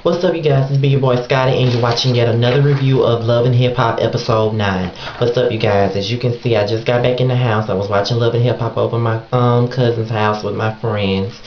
What's up, you guys? It's your boy Scotty, and you're watching yet another review of Love and Hip Hop episode 9. What's up, you guys? As you can see, I just got back in the house. I was watching Love and Hip Hop over my cousin's house with my friends,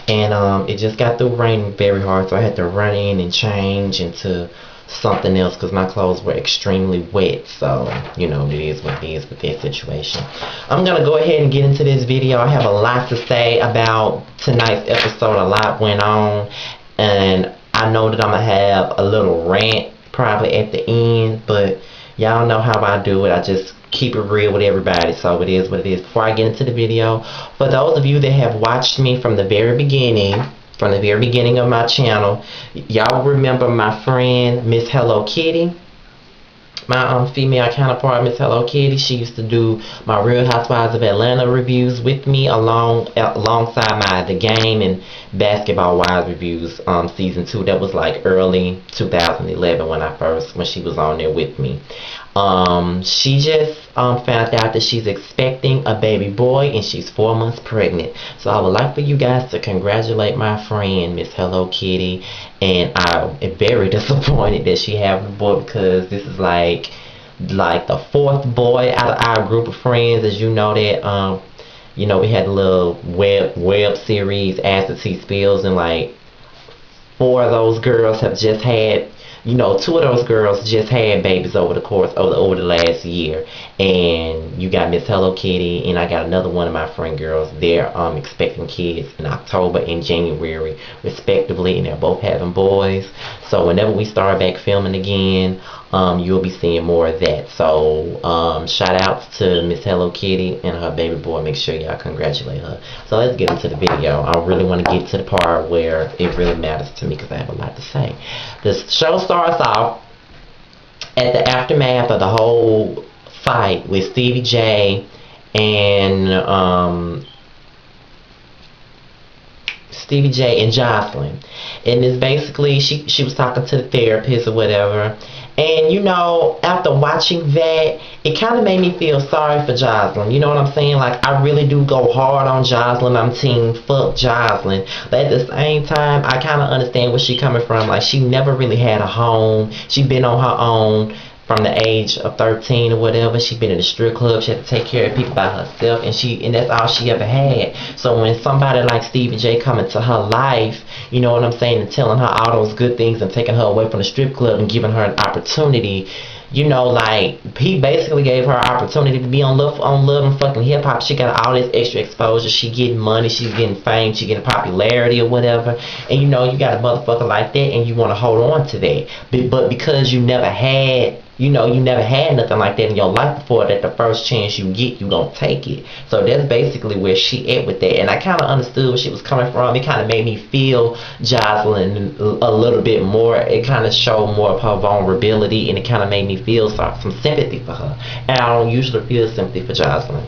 and it just got through raining very hard, so I had to run in and change into something else because my clothes were extremely wet. So you know, it is what it is with that situation. I'm gonna go ahead and get into this video. I have a lot to say about tonight's episode. A lot went on, and I know that I'm gonna have a little rant probably at the end, but y'all know how I do it. I just keep it real with everybody, so it is what it is. Before I get into the video, for those of you that have watched me from the very beginning of my channel, y'all remember my friend Miss Hello Kitty, my female counterpart, Miss Hello Kitty. She used to do my Real Housewives of Atlanta reviews with me alongside my The Game and Basketball Wives reviews, season 2. That was like early 2011 when she was on there with me. She just found out that she's expecting a baby boy and she's 4 months pregnant. So I would like for you guys to congratulate my friend Miss Hello Kitty, and I'm very disappointed that she having a boy, because this is like the 4th boy out of our group of friends. As you know that you know, we had a little web series, Acid Tea Spills, and like 4 of those girls have just had, you know, 2 of those girls just had babies over the course of over the last year. And you got Miss Hello Kitty, and I got another one of my friend girls. They're expecting kids in October and January respectively, and they're both having boys. So whenever we start back filming again, you'll be seeing more of that. So shout outs to Miss Hello Kitty and her baby boy. Make sure y'all congratulate her. So let's get into the video. I really want to get to the part where it really matters to me, because I have a lot to say. The show starts off at the aftermath of the whole fight with Stevie J and Jocelyn. And it's basically she was talking to the therapist or whatever. And you know, after watching that, it kind of made me feel sorry for Jocelyn. You know what I'm saying? Like, I really do go hard on Jocelyn. I'm team fuck Jocelyn. But at the same time, I kind of understand where she coming from. Like, she never really had a home. She been on her own from the age of 13 or whatever. She been in the strip club. She had to take care of people by herself, and that's all she ever had. So when somebody like Stevie J come into her life, you know what I'm saying, and telling her all those good things and taking her away from the strip club and giving her an opportunity, you know, like, he basically gave her an opportunity to be on Love and fucking Hip Hop. She got all this extra exposure. She getting money. She's getting fame. She getting popularity or whatever. And you know, you got a motherfucker like that, and you want to hold on to that. But because you never had, you know, you never had nothing like that in your life before, that the first chance you get, you gonna take it. So that's basically where she at with that. And I kind of understood where she was coming from. It kind of made me feel Jocelyn a little bit more. It kind of showed more of her vulnerability, and it kind of made me feel some sympathy for her. And I don't usually feel sympathy for Jocelyn.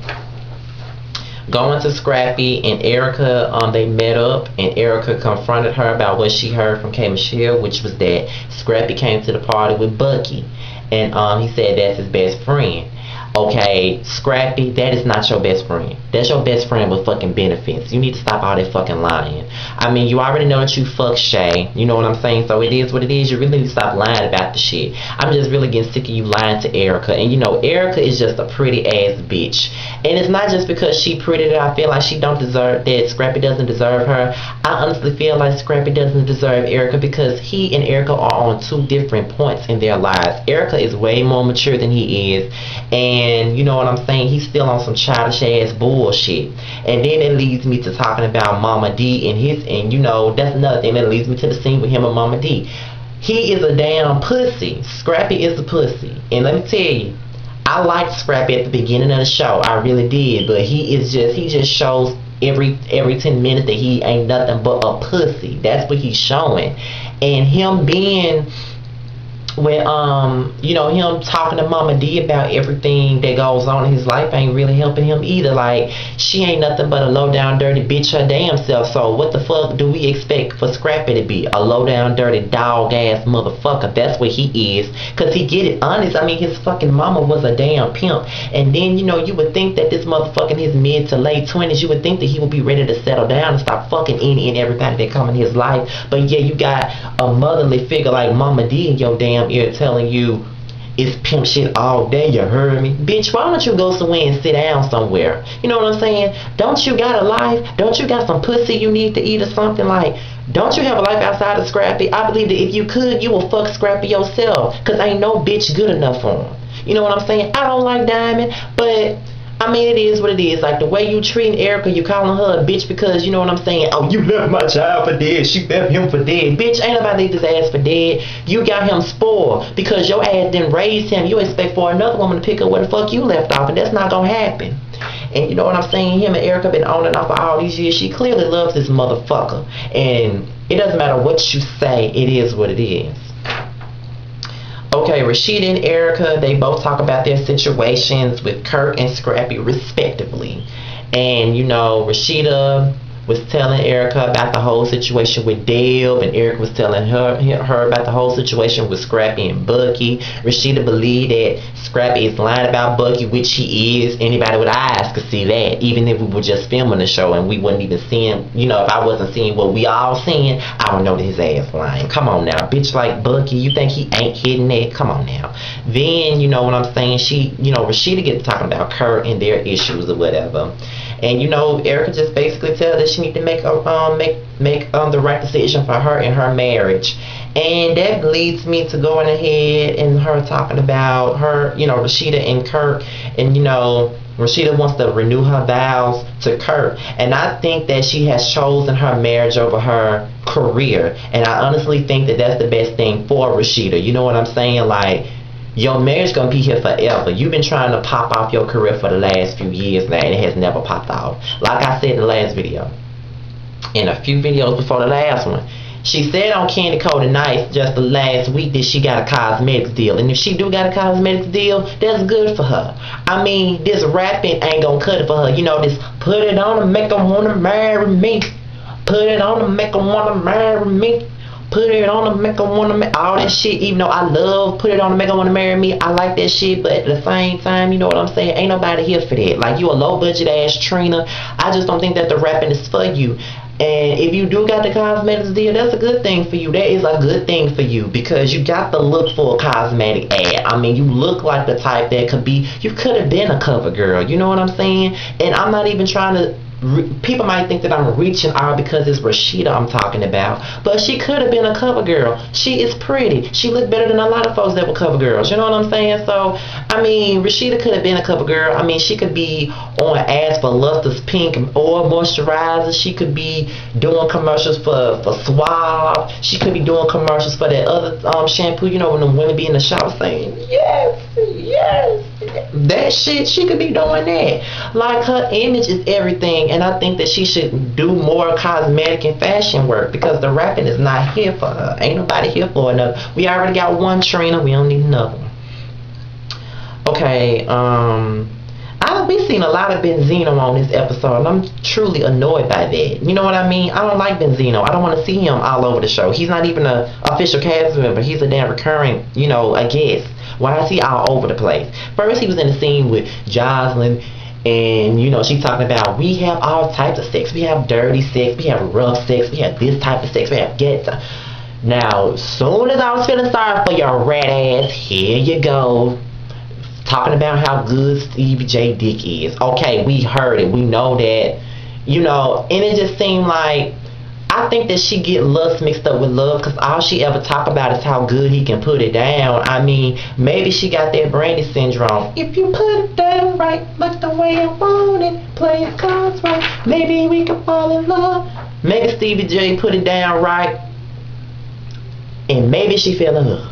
Going to Scrappy and Erica, they met up, and Erica confronted her about what she heard from K. Michelle, which was that Scrappy came to the party with Bucky, and he said that's his best friend. Okay, Scrappy, that is not your best friend. That's your best friend with fucking benefits. You need to stop all that fucking lying. I mean, you already know that you fuck Shay. You know what I'm saying? So it is what it is. You really need to stop lying about the shit. I'm just really getting sick of you lying to Erica. And you know, Erica is just a pretty ass bitch. And it's not just because she pretty that I feel like she don't deserve, that Scrappy doesn't deserve her. I honestly feel like Scrappy doesn't deserve Erica, because he and Erica are on 2 different points in their lives. Erica is way more mature than he is. And you know what I'm saying? He's still on some childish ass bullshit. And then it leads me to talking about Mama D and you know, that's another thing that leads me to the scene with him and Mama D. He is a damn pussy. Scrappy is a pussy. And let me tell you, I liked Scrappy at the beginning of the show. I really did. But he just shows every 10 minutes that he ain't nothing but a pussy. That's what he's showing. And him being when you know, him talking to Mama D about everything that goes on in his life ain't really helping him either. Like, she ain't nothing but a low down dirty bitch her damn self. So what the fuck do we expect for Scrappy to be? A low down dirty dog ass motherfucker. That's what he is. Cause he get it honest. I mean, his fucking mama was a damn pimp. And then, you know, you would think that this motherfucker in his mid to late 20s, you would think that he would be ready to settle down and stop fucking any and everybody that come in his life. But yeah, you got a motherly figure like Mama D in your damn ear telling you it's pimp shit all day. You heard me? Bitch, why don't you go somewhere and sit down somewhere? You know what I'm saying? Don't you got a life? Don't you got some pussy you need to eat or something? Like, don't you have a life outside of Scrappy? I believe that if you could, you will fuck Scrappy yourself. Cause ain't no bitch good enough for him. You know what I'm saying? I don't like Diamond, but I mean, it is what it is. Like, the way you treating Erica, you calling her a bitch because, you know what I'm saying? Oh, you left my child for dead. She left him for dead. Bitch, ain't nobody leave this ass for dead. You got him spoiled because your ass didn't raise him. You expect for another woman to pick up where the fuck you left off, and that's not gonna happen. And you know what I'm saying? Him and Erica been on and off for all these years. She clearly loves this motherfucker. And it doesn't matter what you say. It is what it is. Okay, Rashida and Erica, they both talk about their situations with Kurt and Scrappy respectively. And, you know, Rashida was telling Erica about the whole situation with Dale, and Erica was telling her about the whole situation with Scrappy and Bucky. Rashida believed that Scrappy is lying about Bucky, which he is. Anybody with eyes could see that, even if we were just filming the show and we wasn't even seeing, you know, if I wasn't seeing what we all seeing, I would know that his ass lying. Come on now, bitch like Bucky, you think he ain't hitting that? Come on now. Then, you know what I'm saying, Rashida gets talking about Kurt and their issues or whatever. And, you know, Erica just basically tells that she need to make the right decision for her and her marriage. And that leads me to going ahead and her talking about her, you know, Rashida and Kurt. And, you know, Rashida wants to renew her vows to Kurt. And I think that she has chosen her marriage over her career. And I honestly think that that's the best thing for Rashida. You know what I'm saying? Like, your marriage gonna be here forever. You've been trying to pop off your career for the last few years now, and it has never popped off. Like I said in the last video, in a few videos before the last one, she said on Candy Coated Nights just the last week that she got a cosmetics deal. And if she do got a cosmetics deal, that's good for her. I mean, this rapping ain't gonna cut it for her. You know, this put it on and make her wanna marry me. Put it on and make her wanna marry me. Put it on and make her wanna marry, all that shit. Even though I love put it on and make her wanna marry me, I like that shit, but at the same time, you know what I'm saying, ain't nobody here for that. Like, you a low budget ass Trina. I just don't think that the rapping is for you. And if you do got the cosmetics deal, that's a good thing for you. That is a good thing for you, because you got the look for a cosmetic ad. I mean, you look like the type that could be, you could have been a cover girl, you know what I'm saying? And I'm not even trying to, people might think that I'm reaching out because it's Rashida I'm talking about, but she could have been a cover girl. She is pretty. She looked better than a lot of folks that were cover girls. You know what I'm saying? So, I mean, Rashida could have been a cover girl. I mean, she could be on ads for Luster's Pink or moisturizer. She could be doing commercials for Suave. She could be doing commercials for that other shampoo. You know, when the women be in the shop saying, yes, yes, that shit, she could be doing that. Like, her image is everything. And I think that she should do more cosmetic and fashion work, because the rapping is not here for her. Ain't nobody here for another. We already got one Trina. We don't need another one. Okay, we seen a lot of Benzino on this episode, and I'm truly annoyed by that. You know what I mean? I don't like Benzino. I don't want to see him all over the show. He's not even an official cast member. He's a damn recurring, you know, a guest. Why is he all over the place? First, he was in the scene with Jocelyn, and, you know, she's talking about, we have all types of sex. We have dirty sex. We have rough sex. We have this type of sex. We have get. Now, as soon as I was feeling sorry for your rat ass, here you go, talking about how good Stevie J dick is. Okay, we heard it. We know that. You know, and it just seemed like, I think that she get lust mixed up with love, because all she ever talk about is how good he can put it down. I mean, maybe she got that Brandy syndrome. If you put it down right, like the way I want it, play it cards right, maybe we can fall in love. Maybe Stevie J put it down right, and maybe she fell in love.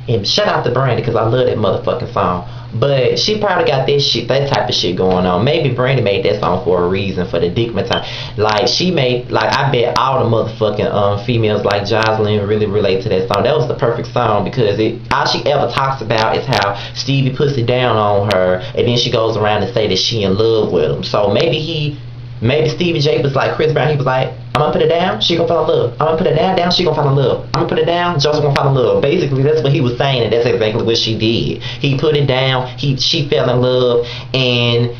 And shout out to Brandy, because I love that motherfucking song. But she probably got that type of shit going on. Maybe Brandy made that song for a reason, for the digmatized. Like, she made, like, I bet all the motherfucking females like Jocelyn really relate to that song. That was the perfect song because all she ever talks about is how Stevie puts it down on her, and then she goes around and say that she in love with him. So maybe Stevie J was like Chris Brown. He was like, I'm gonna put it down, she gonna fall in love. I'm gonna put it down, she gonna fall in love. I'm gonna put it down, Joseph gonna fall in love. Basically, that's what he was saying, and that's exactly what she did. He put it down, she fell in love, and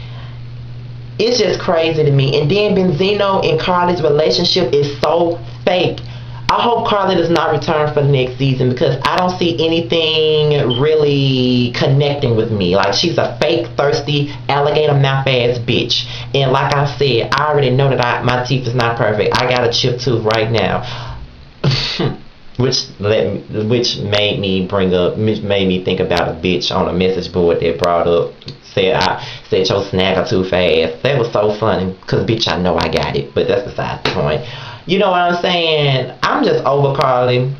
it's just crazy to me. And then Benzino and Carly's relationship is so fake. I hope Carly does not return for the next season because I don't see anything really connecting with me. Like, she's a fake, thirsty, alligator mouth ass bitch. And like I said, I already know that my teeth is not perfect. I got a chipped tooth right now. which made me think about a bitch on a message board that brought up, said your snagger too fast. That was so funny because, bitch, I know I got it, but that's besides the point. You know what I'm saying? I'm just over Carly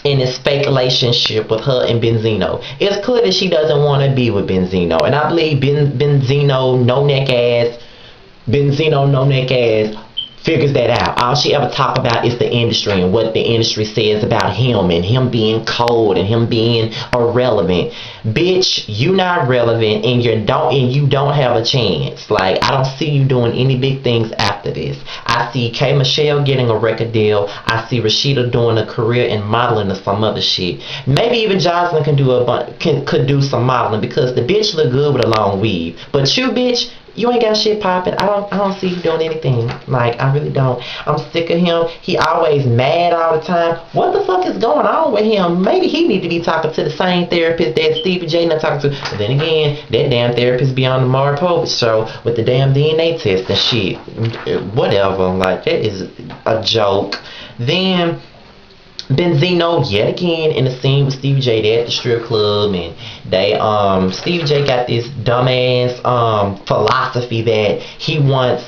in this fake relationship with her and Benzino. It's clear that she doesn't want to be with Benzino, and I believe Benzino no neck ass figures that out. All she ever talk about is the industry and what the industry says about him and him being cold and him being irrelevant. Bitch, you not relevant and you don't have a chance. Like, I don't see you doing any big things after this. I see K. Michelle getting a record deal. I see Rashida doing a career in modeling or some other shit. Maybe even Jocelyn could do some modeling because the bitch look good with a long weave. But you, bitch, you ain't got shit popping. I don't see you doing anything. Like, I really don't. I'm sick of him. He always mad all the time. What the fuck is going on with him? Maybe he need to be talking to the same therapist that Stevie J not talking to. But then again, that damn therapist be on the Maury Povich show with the damn DNA test and shit. Whatever. Like, that is a joke. Then Benzino yet again in the scene with Stevie J. They at the strip club, and they Stevie J got this dumbass philosophy that he wants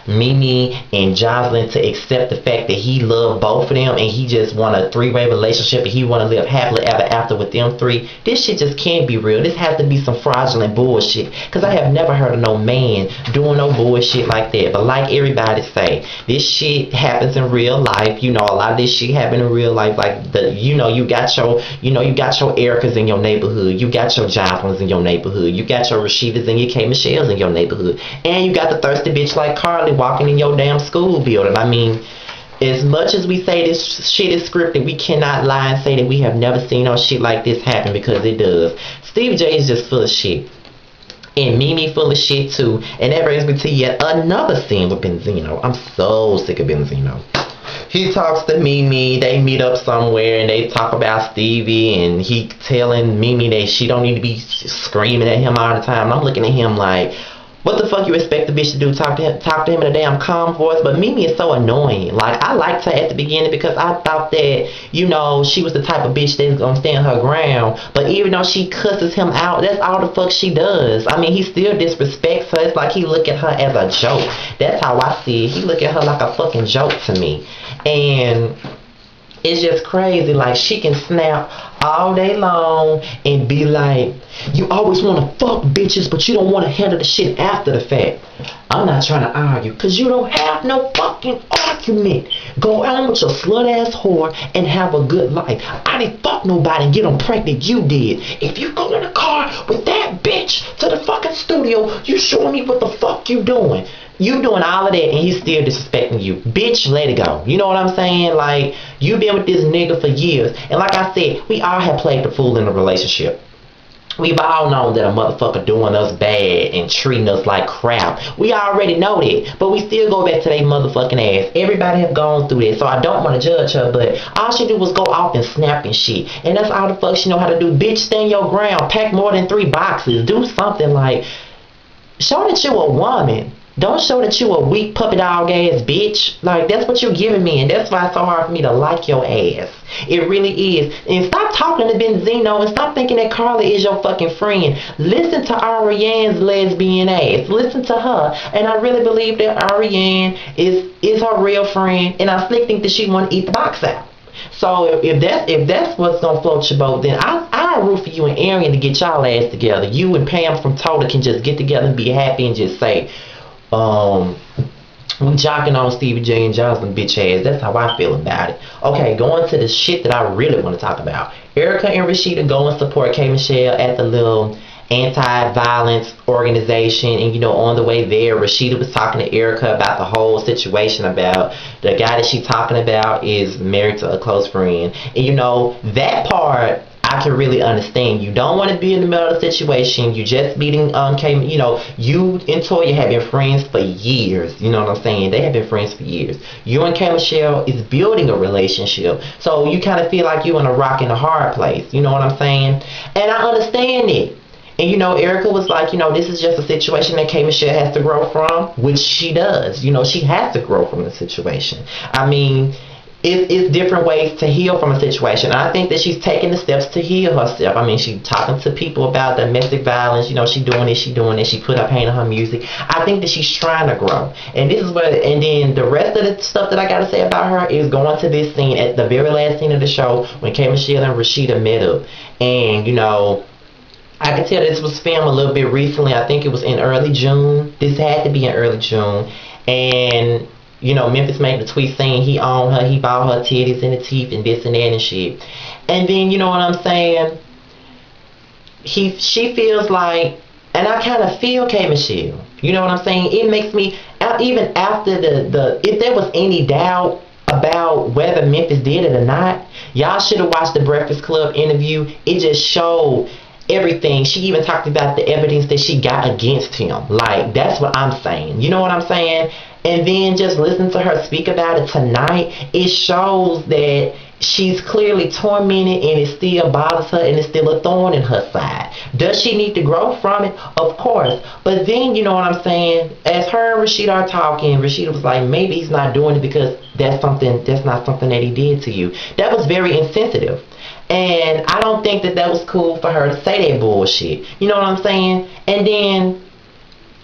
Mimi and Jocelyn to accept the fact that he loved both of them and he just want a three-way relationship and he want to live happily ever after with them three. This shit just can't be real. This has to be some fraudulent bullshit, because I have never heard of no man doing no bullshit like that. But like everybody say, this shit happens in real life. You know, a lot of this shit happen in real life. Like, you got your Ericas in your neighborhood, you got your Jocelyns in your neighborhood, you got your Rashidas and your K. Michelles in your neighborhood, and you got the thirsty bitch like Carly walking in your damn school building. I mean, as much as we say this shit is scripted, we cannot lie and say that we have never seen no shit like this happen, because it does. Stevie J is just full of shit. And Mimi full of shit too. And that brings me to yet another scene with Benzino. I'm so sick of Benzino. He talks to Mimi, they meet up somewhere and they talk about Stevie, and he telling Mimi that she don't need to be screaming at him all the time. And I'm looking at him like, what the fuck you expect the bitch to do? Talk to him in a damn calm voice? But Mimi is so annoying. Like, I liked her at the beginning because I thought that, you know, she was the type of bitch that's gonna stand her ground. But even though she cusses him out, that's all the fuck she does. I mean, he still disrespects her. It's like he look at her as a joke. That's how I see it. He look at her like a fucking joke to me. And it's just crazy. Like, she can snap all day long and be like, you always want to fuck bitches, but you don't want to handle the shit after the fact. I'm not trying to argue, because you don't have no fucking argument. Go on with your slut ass whore and have a good life. I didn't fuck nobody and get them pregnant. You did. If you go in the car with that bitch to the fucking studio, you showing me what the fuck you doing. You doing all of that and he's still disrespecting you. Bitch, let it go. You know what I'm saying? Like, you been with this nigga for years. And like I said, we all have played the fool in a relationship. We've all known that a motherfucker doing us bad and treating us like crap. We already know that. But we still go back to their motherfucking ass. Everybody have gone through that. So I don't want to judge her. But all she do was go off and snap and shit. And that's all the fuck she know how to do. Bitch, stand your ground. Pack more than 3 boxes. Do something. Like, show that you a woman. Don't show that you a weak puppy dog ass bitch. Like, that's what you're giving me, and that's why it's so hard for me to like your ass. It really is. And stop talking to Benzino and stop thinking that Carly is your fucking friend. Listen to Ariane's lesbian ass. Listen to her. And I really believe that Ariane is her real friend, and I still think that she want to eat the box out. So if that's what's gonna float your boat, then I root for you and Arian to get y'all ass together. You and Pam from Toda can just get together and be happy and just say, um, we jocking on Stevie J and Johnson bitch ass. That's how I feel about it. Okay, going to the shit that I really want to talk about. Erica and Rashida go and support K Michelle at the little anti-violence organization, and on the way there, Rashida was talking to Erica about the whole situation about the guy that she's talking about is married to a close friend, and that part I can really understand. You don't want to be in the middle of the situation. You just meeting you and Toya have been friends for years. You know what I'm saying? They have been friends for years. You and K Michelle is building a relationship, so you kind of feel like you're in a rock and a hard place. You know what I'm saying? And I understand it. And Erica was like, this is just a situation that K Michelle has to grow from, which she does. She has to grow from the situation. I mean, it's different ways to heal from a situation. And I think that she's taking the steps to heal herself. I mean, she's talking to people about domestic violence. She's doing it. She put her paint on her music. I think that she's trying to grow. And this is what. And then the rest of the stuff that I got to say about her is going to this scene at the very last scene of the show when K Michelle and Rashida met up, and I can tell this was filmed a little bit recently. I think it was in early June. This had to be in early June. And, Memphis made the tweet saying he owned her, he bought her titties and the teeth and this and that and shit. And then, you know what I'm saying? She feels like, and I kind of feel K Michelle. You know what I'm saying? It makes me, even after if there was any doubt about whether Memphis did it or not, y'all should have watched the Breakfast Club interview. It just showed everything. She even talked about the evidence that she got against him. Like, that's what I'm saying. You know what I'm saying? And then just listen to her speak about it tonight. It shows that she's clearly tormented, and it still bothers her, and it's still a thorn in her side. Does she need to grow from it? Of course. But then, you know what I'm saying? As her and Rashida are talking, Rashida was like, maybe he's not doing it because that's not something that he did to you. That was very insensitive. And I don't think that was cool for her to say that bullshit. You know what I'm saying? And then,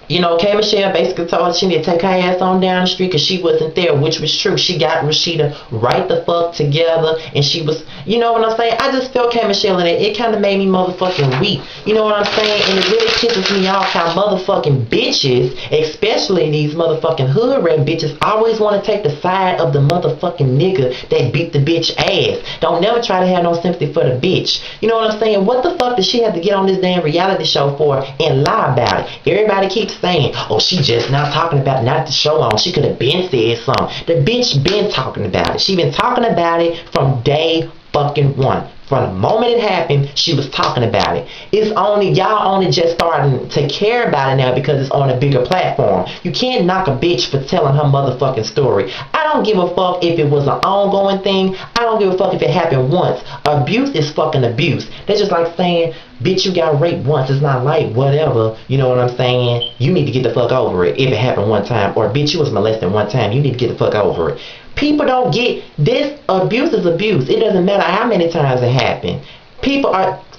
K Michelle basically told her she needed to take her ass on down the street because she wasn't there, which was true. She got Rashida right the fuck together, and she was, you know what I'm saying? I just felt K Michelle in it. It kind of made me motherfucking weak. You know what I'm saying? And it really pisses me off how motherfucking bitches, especially these motherfucking hood rat bitches, always want to take the side of the motherfucking nigga that beat the bitch ass. Don't never try to have no sympathy for the bitch. You know what I'm saying? What the fuck did she have to get on this damn reality show for and lie about it? Everybody keeps saying, oh, she just now talking about not the show on. She could have been said something. The bitch been talking about it. She been talking about it from day fucking one. From the moment it happened, she was talking about it. It's only, y'all only just starting to care about it now because it's on a bigger platform. You can't knock a bitch for telling her motherfucking story. I don't give a fuck if it was an ongoing thing. I don't give a fuck if it happened once. Abuse is fucking abuse. That's just like saying, bitch, you got raped once. It's not like whatever. You know what I'm saying? You need to get the fuck over it if it happened one time. Or bitch, you was molested one time. You need to get the fuck over it. People don't get this. Abuse is abuse. It doesn't matter how many times it happened.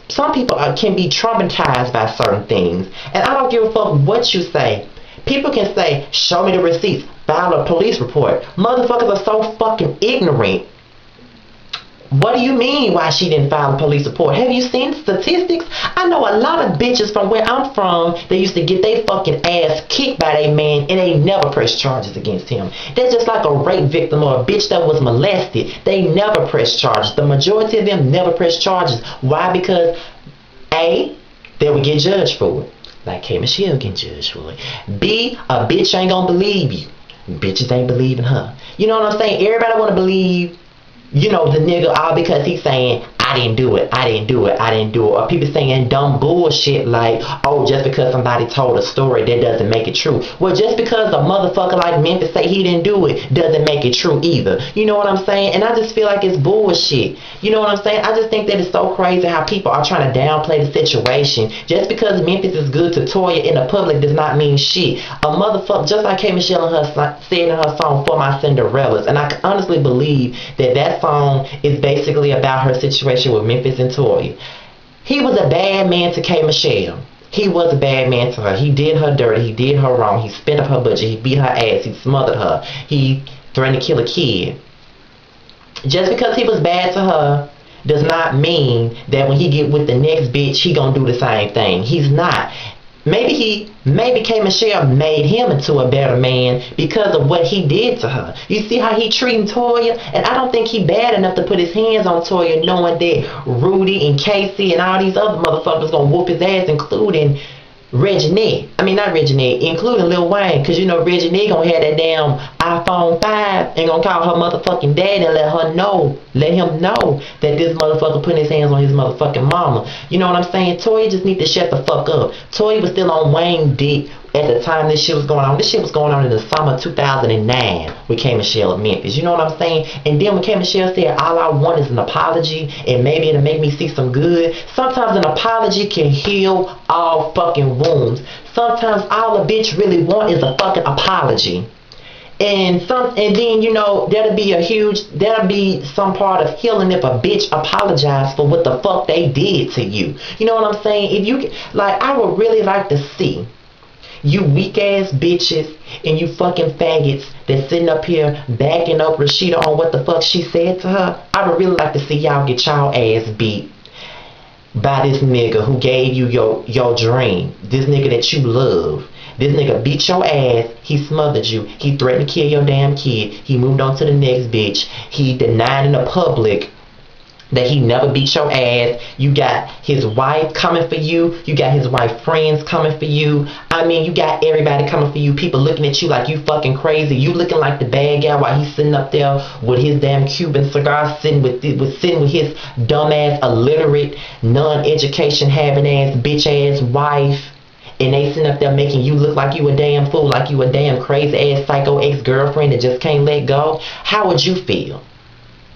Some people can be traumatized by certain things, and I don't give a fuck what you say. People can say, show me the receipts, file a police report. Motherfuckers are so fucking ignorant. What do you mean why she didn't file a police report? Have you seen statistics? I know a lot of bitches from where I'm from, they used to get their fucking ass kicked by their man, and they never press charges against him. They're just like a rape victim or a bitch that was molested. They never press charges. The majority of them never press charges. Why? Because A, they would get judged for it. Like K Michelle getting judged for it. B, a bitch ain't gonna believe you. Bitches ain't believing her. You know what I'm saying? Everybody wanna believe, the nigga, all because he's saying, I didn't do it, I didn't do it, I didn't do it. Or people saying dumb bullshit like, oh, just because somebody told a story, that doesn't make it true. Well, just because a motherfucker like Memphis say he didn't do it, doesn't make it true either. You know what I'm saying? And I just feel like it's bullshit. You know what I'm saying? I just think that it's so crazy how people are trying to downplay the situation. Just because Memphis is good to Toya in the public does not mean shit. A motherfucker, just like K Michelle and her said in her song, For My Cinderellas. And I can honestly believe that song is basically about her situation with Memphis and Toya. He was a bad man to K Michelle. He was a bad man to her. He did her dirty. He did her wrong. He spent up her budget. He beat her ass. He smothered her. He threatened to kill a kid. Just because he was bad to her does not mean that when he get with the next bitch, he gonna do the same thing. He's not. Maybe K. Michelle made him into a better man because of what he did to her. You see how he treating Toya? And I don't think he bad enough to put his hands on Toya, knowing that Rudy and Casey and all these other motherfuckers gonna whoop his ass, including Reggie, I mean not Reggie, including Lil Wayne, cause you know Reggie gonna have that damn iPhone 5 and gonna call her motherfucking dad and let him know that this motherfucker putting his hands on his motherfucking mama. You know what I'm saying? Toya just need to shut the fuck up. Toya was still on Wayne dick at the time this shit was going on. This shit was going on in the summer 2009 with K. Michelle of Memphis. You know what I'm saying? And then when K. Michelle said, all I want is an apology and maybe it'll make me see some good. Sometimes an apology can heal all fucking wounds. Sometimes all a bitch really want is a fucking apology. And then, you know, that'll be some part of healing if a bitch apologized for what the fuck they did to you. You know what I'm saying? If you, like, I would really like to see you weak ass bitches and you fucking faggots that's sitting up here backing up Rashida on what the fuck she said to her. I would really like to see y'all get y'all ass beat by this nigga who gave you your dream. This nigga that you love. This nigga beat your ass. He smothered you. He threatened to kill your damn kid. He moved on to the next bitch. He denied in the public that he never beat your ass. You got his wife coming for you. You got his wife friends coming for you. I mean, you got everybody coming for you. People looking at you like you fucking crazy. You looking like the bad guy while he's sitting up there with his damn Cuban cigar, sitting with his dumbass, illiterate, non-education having ass, bitch ass wife. And they sitting up there making you look like you a damn fool, like you a damn crazy ass psycho ex-girlfriend that just can't let go. How would you feel?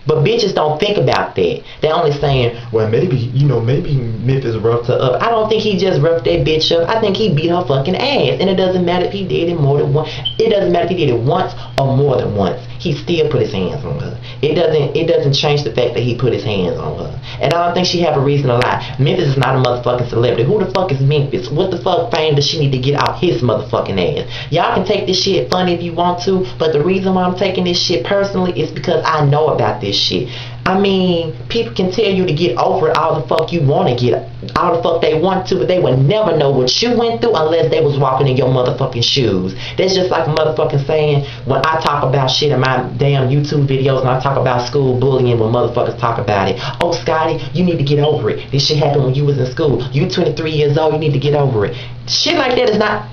But bitches don't think about that. They're only saying, well, maybe Memphis roughed her up. I don't think he just roughed that bitch up. I think he beat her fucking ass. And it doesn't matter if he did it more than once. It doesn't matter if he did it once or more than once. He still put his hands on her. It doesn't change the fact that he put his hands on her. And I don't think she have a reason to lie. Memphis is not a motherfucking celebrity. Who the fuck is Memphis? What the fuck fame does she need to get out his motherfucking ass? Y'all can take this shit funny if you want to, but the reason why I'm taking this shit personally is because I know about this shit. I mean, people can tell you to get over it all the fuck you want to get, all the fuck they want to, but they would never know what you went through unless they was walking in your motherfucking shoes. That's just like a motherfucking saying when I talk about shit in my damn YouTube videos and I talk about school bullying when motherfuckers talk about it. Oh, Scotty, you need to get over it. This shit happened when you was in school. You 23 years old, you need to get over it. Shit like that is not...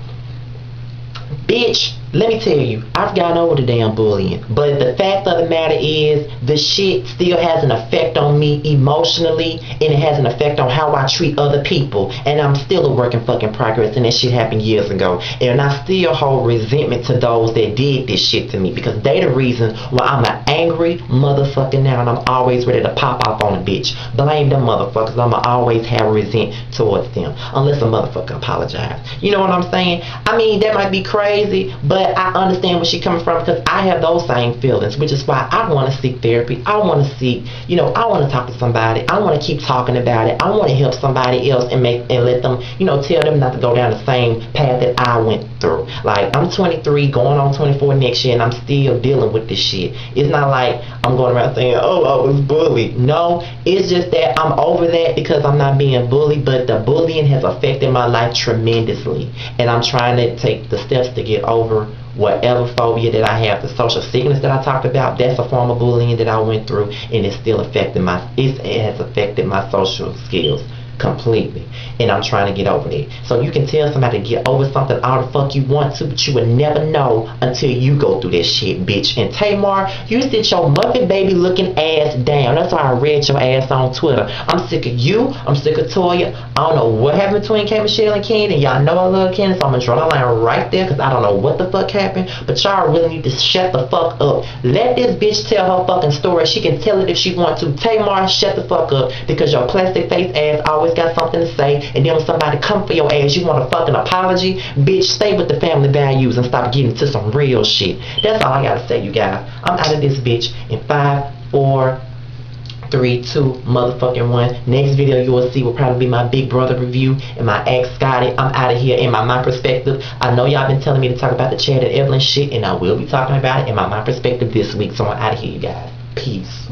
Bitch, let me tell you, I've gotten over the damn bullying. But the fact of the matter is, the shit still has an effect on me emotionally, and it has an effect on how I treat other people. And I'm still a work in fucking progress, and that shit happened years ago. And I still hold resentment to those that did this shit to me, because they the reason why I'm an angry motherfucker now, and I'm always ready to pop off on a bitch. Blame them motherfuckers. I'ma always have resent towards them, unless a motherfucker apologize. You know what I'm saying? I mean, that might be crazy, but I understand where she's coming from, because I have those same feelings, which is why I want to seek therapy. I want to seek, you know, I want to talk to somebody. I want to keep talking about it. I want to help somebody else and let them, you know, tell them not to go down the same path that I went through. Like, I'm 23, going on 24 next year, and I'm still dealing with this shit. It's not like I'm going around saying, oh, I was bullied. No, it's just that I'm over that because I'm not being bullied, but the bullying has affected my life tremendously, and I'm trying to take the steps to get over whatever phobia that I have. The social sickness that I talked about, that's a form of bullying that I went through, and it's still affecting it has affected my social skills completely, and I'm trying to get over it. So you can tell somebody to get over something all the fuck you want to, but you would never know until you go through that shit, bitch. And Tamar, you sit your Muppet baby looking ass down. That's why I read your ass on Twitter. I'm sick of you. I'm sick of Toya. I don't know what happened between K. Michelle and Candy. Y'all know I love Candy, so I'm gonna draw the line right there, because I don't know what the fuck happened, but y'all really need to shut the fuck up. Let this bitch tell her fucking story. She can tell it if she wants to. Tamar, shut the fuck up, because your plastic face ass always got something to say, and then when somebody come for your ass, you want a fucking apology. Bitch, stay with the family values and stop getting into some real shit. That's all I gotta say, you guys. I'm out of this bitch in 5, 4, 3, 2, motherfucking 1. Next video you will see will probably be my Big Brother review and my ex Scotty. I'm out of here in my perspective. I know y'all been telling me to talk about the Chad and Evelyn shit, and I will be talking about it in my perspective this week. So I'm out of here, you guys. Peace.